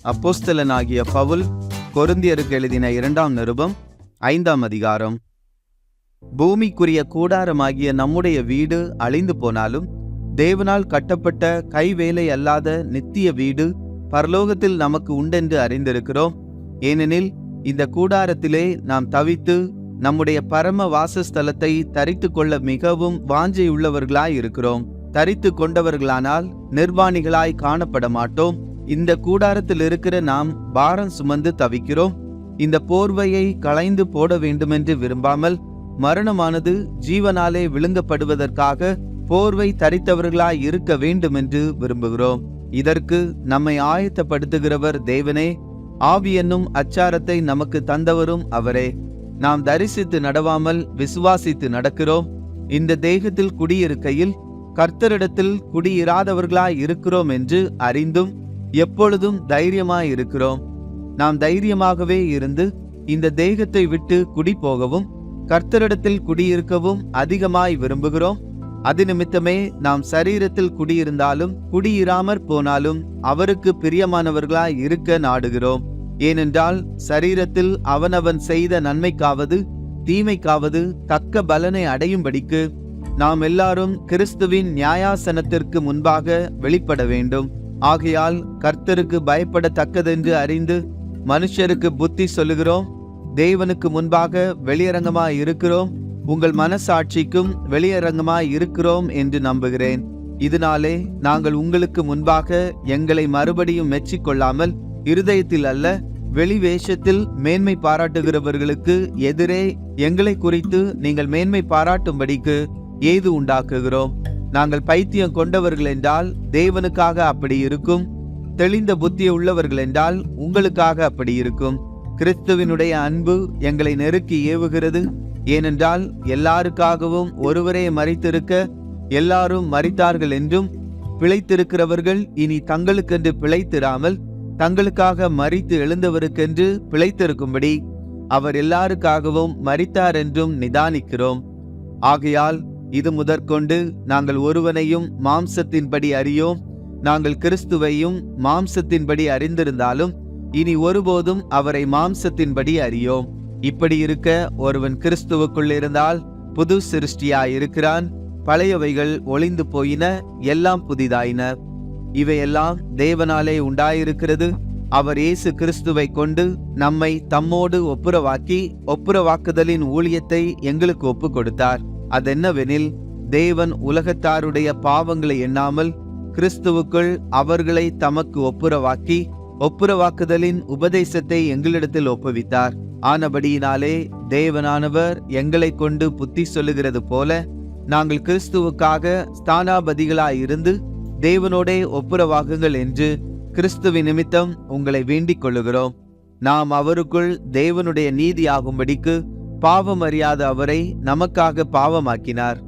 அப்போஸ்தலனாகிய பவுல் கொரிந்தியருக்கு எழுதின 2ஆம் நிருபம் 5ஆம் அதிகாரம். பூமிக்குரிய கூடாரமாகிய நம்முடைய வீடு அழிந்து போனாலும் தேவனால் கட்டப்பட்ட கைவேலை அல்லாத நித்திய வீடு பரலோகத்தில் நமக்கு உண்டென்று அறிந்திருக்கிறோம். ஏனெனில் இந்த கூடாரத்திலே நாம் தவித்து நம்முடைய பரம வாசஸ்தலத்தை தரித்து கொள்ள மிகவும் வாஞ்சையுள்ளவர்களாய் இருக்கிறோம். தரித்து கொண்டவர்களானால் நிர்வாணிகளாய் காணப்பட மாட்டோம். இந்த கூடாரத்தில் இருக்கிற நாம் பாரம் சுமந்து தவிக்கிறோம். இந்த போர்வையை களைந்து போட வேண்டுமென்று விரும்பாமல் மரணமானது ஜீவனாலே விழுங்கப்படுவதற்காக போர்வை தரித்தவர்களாய் இருக்க வேண்டுமென்று விரும்புகிறோம். இதற்கு நம்மை ஆயத்தப்படுத்துகிறவர் தேவனே. ஆவி என்னும் அச்சாரத்தை நமக்கு தந்தவரும் அவரே. நாம் தரிசித்து நடவாமல் விசுவாசித்து நடக்கிறோம். இந்த தேகத்தில் குடியிருக்கையில் கர்த்தரிடத்தில் குடியிராதவர்களாய் இருக்கிறோம் என்று அறிந்தும் எப்பொழுதும் தைரியமாய் இருக்கிறோம். நாம் தைரியமாகவே இருந்து இந்த தேகத்தை விட்டு குடி போகவும் கர்த்தரிடத்தில் குடியிருக்கவும் அதிகமாய் விரும்புகிறோம். அது நிமித்தமே நாம் சரீரத்தில் குடியிருந்தாலும் குடியிராமற் போனாலும் அவருக்கு பிரியமானவர்களாய் இருக்க நாடுகிறோம். ஏனென்றால் சரீரத்தில் அவனவன் செய்த நன்மைக்காவது தீமைக்காவது தக்க பலனை அடையும்படிக்கு நாம் எல்லாரும் கிறிஸ்துவின் நியாயாசனத்திற்கு முன்பாக வெளிப்பட வேண்டும். ஆகையால் கர்த்தருக்கு பயப்படத்தக்கதென்று அறிந்து மனுஷருக்கு புத்தி சொல்லுகிறோம். தேவனுக்கு முன்பாக வெளியரங்கமாய் இருக்கிறோம். உங்கள் மனசாட்சிக்கும் வெளியரங்கமாய் இருக்கிறோம் என்று நம்புகிறேன். இதனாலே நாங்கள் உங்களுக்கு முன்பாக எங்களை மறுபடியும் மெச்சிக்கொள்ளாமல் இருதயத்தில் அல்ல வெளி வேஷத்தில் மேன்மை பாராட்டுகிறவர்களுக்கு எதிரே எங்களை குறித்து நீங்கள் மேன்மை பாராட்டும்படிக்கு ஏது உண்டாக்குகிறோம். நாங்கள் பைத்தியம் கொண்டவர்கள் என்றால் தேவனுக்காக அப்படி இருக்கும். தெளிந்த புத்தி உள்ளவர்கள் என்றால் உங்களுக்காக அப்படி இருக்கும். கிறிஸ்துவினுடைய அன்பு எங்களை நெருக்கி ஏவுகிறது. ஏனென்றால் எல்லாருக்காகவும் ஒருவரே மரித்திருக்க எல்லாரும் மரித்தார்கள் என்றும் பிழைத்திருக்கிறவர்கள் இனி தங்களுக்கென்று பிழைத்திராமல் தங்களுக்காக மரித்து எழுந்தவருக்கென்று பிழைத்திருக்கும்படி அவர் எல்லாருக்காகவும் மரித்தார் என்றும் நிதானிக்கிறோம். ஆகையால் இது முதற்கொண்டு நாங்கள் ஒருவனையும் மாம்சத்தின்படி அறியோம். நாங்கள் கிறிஸ்துவையும் மாம்சத்தின்படி அறிந்திருந்தாலும் இனி ஒருபோதும் அவரை மாம்சத்தின்படி அறியோம். இப்படி இருக்க ஒருவன் கிறிஸ்துவுக்குள் இருந்தால் புது சிருஷ்டியாயிருக்கிறான். பழையவைகள் ஒளிந்து போயின, எல்லாம் புதிதாயின. இவையெல்லாம் தேவனாலே உண்டாயிருக்கிறது. அவர் இயேசு கிறிஸ்துவை கொண்டு நம்மை தம்மோடு ஒப்புரவாக்குதலின் ஊழியத்தை எங்களுக்கு ஒப்பு கொடுத்தார். அதென்னவெனில் தேவன் உலகத்தாருடைய பாவங்களை எண்ணாமல் கிறிஸ்துவுக்குள் அவர்களை தமக்கு ஒப்புரவாக்குதலின் உபதேசத்தை எங்களிடத்தில் ஒப்புவித்தார். ஆனபடியினாலே தேவனானவர் எங்களை கொண்டு புத்தி சொல்லுகிறது போல நாங்கள் கிறிஸ்துவுக்காக ஸ்தானாபதிகளாயிருந்து தேவனோடே ஒப்புரவாகுங்கள் என்று கிறிஸ்துவின் நிமித்தம் உங்களை வேண்டிக் கொள்ளுகிறோம். நாம் அவருக்குள் தேவனுடைய நீதியாகும்படிக்கு பாவம் அறியாத அவரை நமக்காக பாவமாக்கினார்.